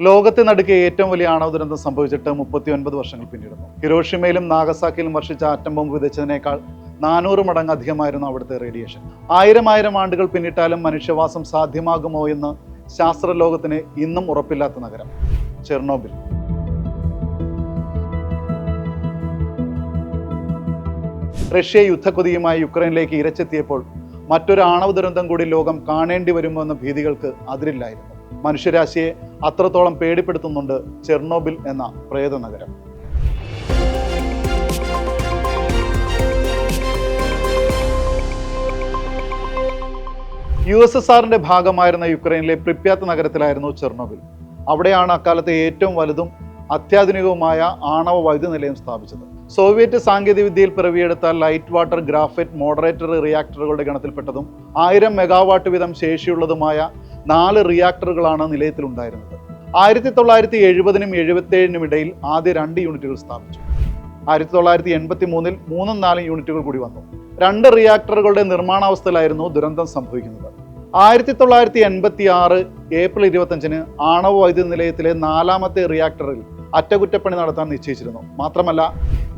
ലോകത്തെ നടുക്കെ ഏറ്റവും വലിയ ആണവ ദുരന്തം സംഭവിച്ചിട്ട് 39 വർഷങ്ങൾ പിന്നിടുന്നു. ഹിരോഷിമയിലും നാഗസാക്കിയിലും വർഷിച്ച ആറ്റം ബോംബ് വിതച്ചതിനേക്കാൾ 400 മടങ്ങ് അധികമായിരുന്നു അവിടുത്തെ റേഡിയേഷൻ. ആയിരം ആണ്ടുകൾ പിന്നിട്ടാലും മനുഷ്യവാസം സാധ്യമാകുമോ എന്ന് ശാസ്ത്രലോകത്തിന് ഇന്നും ഉറപ്പില്ലാത്ത നഗരം ചെർണോബിൽ. റഷ്യ യുദ്ധക്കൊതിയുമായി യുക്രൈനിലേക്ക് ഇരച്ചെത്തിയപ്പോൾ മറ്റൊരു ആണവ ദുരന്തം കൂടി ലോകം കാണേണ്ടി വരുമോ എന്ന ഭീതികൾക്ക് അതിരില്ലായിരുന്നു. മനുഷ്യരാശിയെ അത്രത്തോളം പേടിപ്പെടുത്തുന്നുണ്ട് ചെർണോബിൽ എന്ന പ്രേത നഗരം. USSRന്റെ ഭാഗമായിരുന്ന യുക്രൈനിലെ പ്രിപ്യാത്ത് നഗരത്തിലായിരുന്നു ചെർണോബിൽ. അവിടെയാണ് അക്കാലത്തെ ഏറ്റവും വലുതും അത്യാധുനികവുമായ ആണവ വൈദ്യുത നിലയം സ്ഥാപിച്ചത്. സോവിയറ്റ് സാങ്കേതിക വിദ്യയിൽ പിറവിയെടുത്ത ലൈറ്റ് വാട്ടർ ഗ്രാഫൈറ്റ് മോഡറേറ്ററി റിയാക്ടറുകളുടെ ഗണത്തിൽപ്പെട്ടതും 1000 മെഗാവാട്ട് വീതം ശേഷിയുള്ളതുമായ 4 റിയാക്ടറുകളാണ് നിലയത്തിലുണ്ടായിരുന്നത്. 1970 നും 77 ഇടയിൽ ആദ്യ 2 യൂണിറ്റുകൾ സ്ഥാപിച്ചു. 1983 3ഉം 4ഉം യൂണിറ്റുകൾ കൂടി വന്നു. 2 റിയാക്ടറുകളുടെ നിർമ്മാണാവസ്ഥയിലായിരുന്നു ദുരന്തം സംഭവിക്കുന്നത്. 1986 ഏപ്രിൽ 25 ആണവ വൈദ്യുത നിലയത്തിലെ 4ാമത്തെ റിയാക്ടറിൽ അറ്റകുറ്റപ്പണി നടത്താൻ നിശ്ചയിച്ചിരുന്നു. മാത്രമല്ല,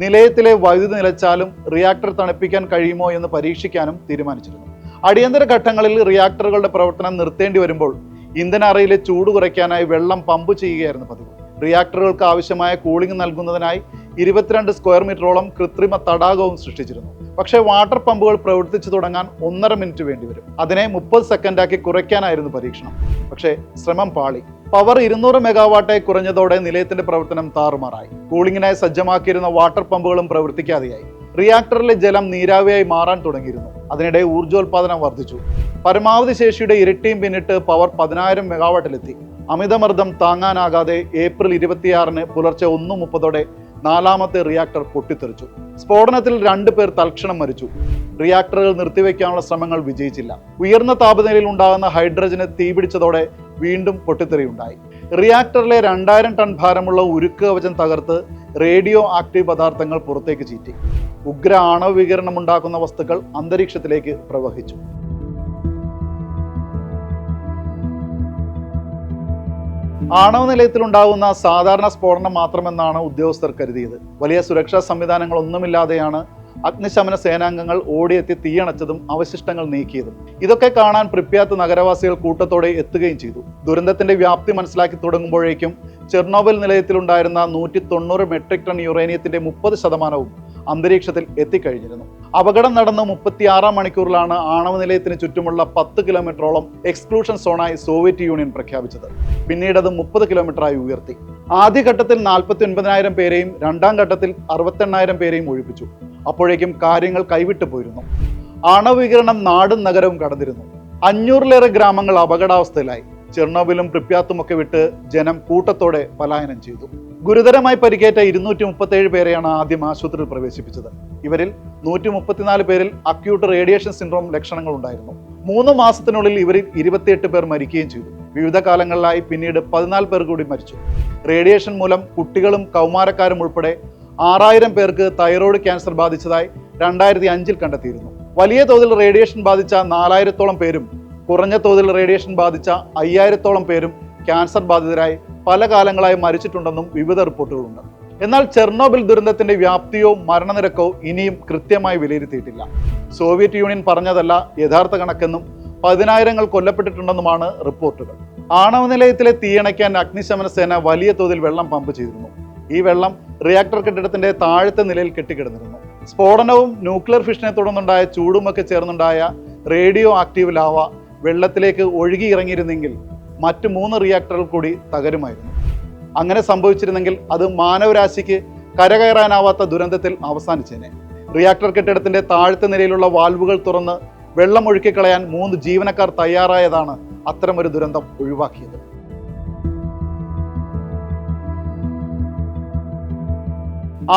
നിലയത്തിലെ വൈദ്യുതി നിലച്ചാലും റിയാക്ടർ തണുപ്പിക്കാൻ കഴിയുമോ എന്ന് പരീക്ഷിക്കാനും തീരുമാനിച്ചിരുന്നു. അടിയന്തര ഘട്ടങ്ങളിൽ റിയാക്ടറുകളുടെ പ്രവർത്തനം നിർത്തേണ്ടി വരുമ്പോൾ ഇന്ധന അറയിലെ ചൂട് കുറയ്ക്കാനായി വെള്ളം പമ്പ് ചെയ്യുകയായിരുന്നു പതിവ്. റിയാക്ടറുകൾക്ക് ആവശ്യമായ കൂളിംഗ് നൽകുന്നതിനായി 22 സ്ക്വയർ മീറ്ററോളം കൃത്രിമ തടാകവും സൃഷ്ടിച്ചിരുന്നു. പക്ഷേ വാട്ടർ പമ്പുകൾ പ്രവർത്തിച്ചു തുടങ്ങാൻ 1.5 മിനിറ്റ് വേണ്ടിവരും. അതിനെ 30 സെക്കൻഡാക്കി കുറയ്ക്കാനായിരുന്നു പരീക്ഷണം. പക്ഷേ ശ്രമം പാളി. പവർ 200 മെഗാവാട്ടായി കുറഞ്ഞതോടെ നിലയത്തിന്റെ പ്രവർത്തനം താറുമാറായി. കൂളിംഗിനായി സജ്ജമാക്കിയിരുന്ന വാട്ടർ പമ്പുകളും പ്രവർത്തിക്കാതെയായി. റിയാക്ടറിലെ ജലം നീരാവിയായി മാറാൻ തുടങ്ങിയിരുന്നു. അതിനിടെ ഊർജ്ജോൽപാദനം വർദ്ധിച്ചു. പരമാവധി ശേഷിയുടെ ഇരട്ടിയും പിന്നിട്ട് പവർ 10,000 മെഗാവാട്ടിലെത്തി. അമിതമർദ്ദം താങ്ങാനാകാതെ ഏപ്രിൽ 26 പുലർച്ചെ 1:30 4ാമത്തെ റിയാക്ടർ പൊട്ടിത്തെറിച്ചു. സ്ഫോടനത്തിൽ 2 പേർ തൽക്ഷണം മരിച്ചു. റിയാക്ടറുകൾ നിർത്തിവെക്കാനുള്ള ശ്രമങ്ങൾ വിജയിച്ചില്ല. ഉയർന്ന താപനിലയിൽ ഉണ്ടാകുന്ന ഹൈഡ്രജന് തീപിടിച്ചതോടെ വീണ്ടും പൊട്ടിത്തെറിയുണ്ടായി. റിയാക്ടറിലെ 2000 ടൺ ഭാരമുള്ള ഉരുക്ക് കവചം തകർത്ത് റേഡിയോ ആക്റ്റീവ് പദാർത്ഥങ്ങൾ പുറത്തേക്ക് ചീറ്റി. ഉഗ്ര ആണവ വികിരണം ഉണ്ടാക്കുന്ന വസ്തുക്കൾ അന്തരീക്ഷത്തിലേക്ക് പ്രവഹിച്ചു. ആണവ നിലയത്തിലുണ്ടാകുന്ന സാധാരണ സ്ഫോടനം മാത്രമെന്നാണ് ഉദ്യോഗസ്ഥർ കരുതിയത്. വലിയ സുരക്ഷാ സംവിധാനങ്ങളൊന്നുമില്ലാതെയാണ് അഗ്നിശമന സേനാംഗങ്ങൾ ഓടിയെത്തി തീയണച്ചതും അവശിഷ്ടങ്ങൾ നീക്കിയതും. ഇതൊക്കെ കാണാൻ പ്രിപ്യാത്ത് നഗരവാസികൾ കൂട്ടത്തോടെ എത്തുകയും ചെയ്തു. ദുരന്തത്തിന്റെ വ്യാപ്തി മനസ്സിലാക്കി തുടങ്ങുമ്പോഴേക്കും ചെർണോബിൽ നിലയത്തിലുണ്ടായിരുന്ന 190 മെട്രിക് ടൺ യുറേനിയത്തിന്റെ 30% അന്തരീക്ഷത്തിൽ എത്തിക്കഴിഞ്ഞിരുന്നു. അപകടം നടന്ന് 36 മണിക്കൂറിലാണ് ആണവ നിലയത്തിന് ചുറ്റുമുള്ള 10 കിലോമീറ്ററോളം എക്സ്ക്ലൂഷൻ സോണായി സോവിയറ്റ് യൂണിയൻ പ്രഖ്യാപിച്ചത്. പിന്നീട് അത് 30 കിലോമീറ്ററായി ഉയർത്തി. ആദ്യഘട്ടത്തിൽ 49,000 പേരെയും 2ാം ഘട്ടത്തിൽ 68,000 പേരെയും ഒഴിപ്പിച്ചു. അപ്പോഴേക്കും കാര്യങ്ങൾ കൈവിട്ടു പോയിരുന്നു. ആണവ വികിരണം നാടും നഗരവും കടന്നിരുന്നു. 500-ലേറെ ഗ്രാമങ്ങൾ അപകടാവസ്ഥയിലായി. ചെർണോബിലും പ്രിപ്യാത്തുമൊക്കെ വിട്ട് ജനം കൂട്ടത്തോടെ പലായനം ചെയ്തു. ഗുരുതരമായി പരിക്കേറ്റ 237 പേരെയാണ് ആദ്യം ആശുപത്രിയിൽ പ്രവേശിപ്പിച്ചത്. ഇവരിൽ 134 പേരിൽ അക്യൂട്ട് റേഡിയേഷൻ സിൻഡ്രോം ലക്ഷണങ്ങൾ ഉണ്ടായിരുന്നു. 3 മാസത്തിനുള്ളിൽ ഇവരിൽ 28 പേർ മരിക്കുകയും ചെയ്തു. വിവിധ കാലങ്ങളിലായി പിന്നീട് 14 പേർ കൂടി മരിച്ചു. റേഡിയേഷൻ മൂലം കുട്ടികളും കൗമാരക്കാരും ഉൾപ്പെടെ 6000 പേർക്ക് തൈറോയ്ഡ് ക്യാൻസർ ബാധിച്ചതായി 2005 കണ്ടെത്തിയിരുന്നു. വലിയ തോതിൽ റേഡിയേഷൻ ബാധിച്ച 4000-ഓളം പേരും കുറഞ്ഞ തോതിൽ റേഡിയേഷൻ ബാധിച്ച 5000-ഓളം പേരും ക്യാൻസർ ബാധിതരായി പല കാലങ്ങളായി മരിച്ചിട്ടുണ്ടെന്നും വിവിധ റിപ്പോർട്ടുകളുണ്ട്. എന്നാൽ ചെർണോബിൽ ദുരന്തത്തിന്റെ വ്യാപ്തിയോ മരണനിരക്കോ ഇനിയും കൃത്യമായി വിലയിരുത്തിയിട്ടില്ല. സോവിയറ്റ് യൂണിയൻ പറഞ്ഞതല്ല യഥാർത്ഥ കണക്കെന്നും 10,000 കൊല്ലപ്പെട്ടിട്ടുണ്ടെന്നുമാണ് റിപ്പോർട്ടുകൾ. ആണവ നിലയത്തിലെ തീയണയ്ക്കാൻ അഗ്നിശമന സേന വലിയ തോതിൽ വെള്ളം പമ്പ് ചെയ്തിരുന്നു. ഈ വെള്ളം റിയാക്ടർ കെട്ടിടത്തിന്റെ താഴത്തെ നിലയിൽ കെട്ടിക്കിടന്നിരുന്നു. സ്ഫോടനവും ന്യൂക്ലിയർ ഫിഷനെ തുടർന്നുണ്ടായ ചൂടുമൊക്കെ ചേർന്നുണ്ടായ റേഡിയോ ആക്റ്റീവ് ലാവ വെള്ളത്തിലേക്ക് ഒഴുകിയിറങ്ങിയിരുന്നെങ്കിൽ മറ്റ് 3 റിയാക്ടറുകൾ കൂടി തകരുമായിരുന്നു. അങ്ങനെ സംഭവിച്ചിരുന്നെങ്കിൽ അത് മാനവരാശിക്ക് കരകയറാനാവാത്ത ദുരന്തത്തിൽ അവസാനിച്ചേനെ. റിയാക്ടർ കെട്ടിടത്തിന്റെ താഴത്തെ നിലയിലുള്ള വാൽവുകൾ തുറന്ന് വെള്ളം ഒഴുക്കിക്കളയാൻ 3 ജീവനക്കാർ തയ്യാറായതാണ് അത്തരമൊരു ദുരന്തം ഒഴിവാക്കിയത്.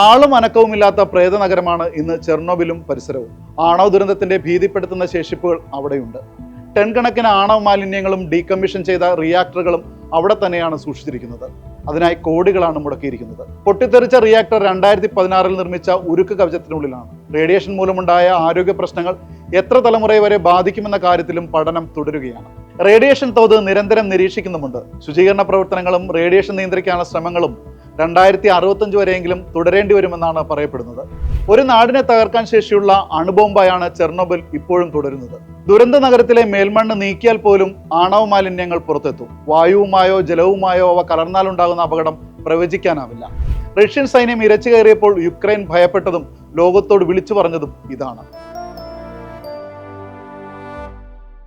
ആളും അനക്കവുമില്ലാത്ത പ്രേത നഗരമാണ് ഇന്ന് ചെർണോബിലും പരിസരവും. ആണവ ദുരന്തത്തിന്റെ ഭീതിപ്പെടുത്തുന്ന ശേഷിപ്പുകൾ അവിടെയുണ്ട്. ടൺ കണക്കിന് ആണവ മാലിന്യങ്ങളും ഡീകമ്മീഷൻ ചെയ്ത റിയാക്ടറുകളും അവിടെ തന്നെയാണ് സൂക്ഷിച്ചിരിക്കുന്നത്. അതിനായി കോടികളാണ് മുടക്കിയിരിക്കുന്നത്. പൊട്ടിത്തെറിച്ച റിയാക്ടർ 2016 നിർമ്മിച്ച ഉരുക്ക് കവചത്തിനുള്ളിലാണ്. റേഡിയേഷൻ മൂലമുണ്ടായ ആരോഗ്യ പ്രശ്നങ്ങൾ എത്ര തലമുറയെ വരെ ബാധിക്കുമെന്ന കാര്യത്തിലും പഠനം തുടരുകയാണ്. റേഡിയേഷൻ തോത് നിരന്തരം നിരീക്ഷിക്കുന്നുമുണ്ട്. ശുചീകരണ പ്രവർത്തനങ്ങളും റേഡിയേഷൻ നിയന്ത്രിക്കാനുള്ള ശ്രമങ്ങളും 2065 വരെയെങ്കിലും തുടരേണ്ടി വരുമെന്നാണ് പറയപ്പെടുന്നത്. ഒരു നാടിനെ തകർക്കാൻ ശേഷിയുള്ള അണുബോംബായാണ് ചെർണോബിൽ ഇപ്പോഴും തുടരുന്നത്. ദുരന്ത നഗരത്തിലെ മേൽമണ്ണ് നീക്കിയാൽ പോലും ആണവ മാലിന്യങ്ങൾ പുറത്തെത്തും. വായുവുമായോ ജലവുമായോ അവ കലർന്നാലുണ്ടാകുന്ന അപകടം പ്രവചിക്കാനാവില്ല. റഷ്യൻ സൈന്യം ഇരച്ചു കയറിയപ്പോൾ യുക്രൈൻ ഭയപ്പെട്ടതും ലോകത്തോട് വിളിച്ചു പറഞ്ഞതും ഇതാണ്.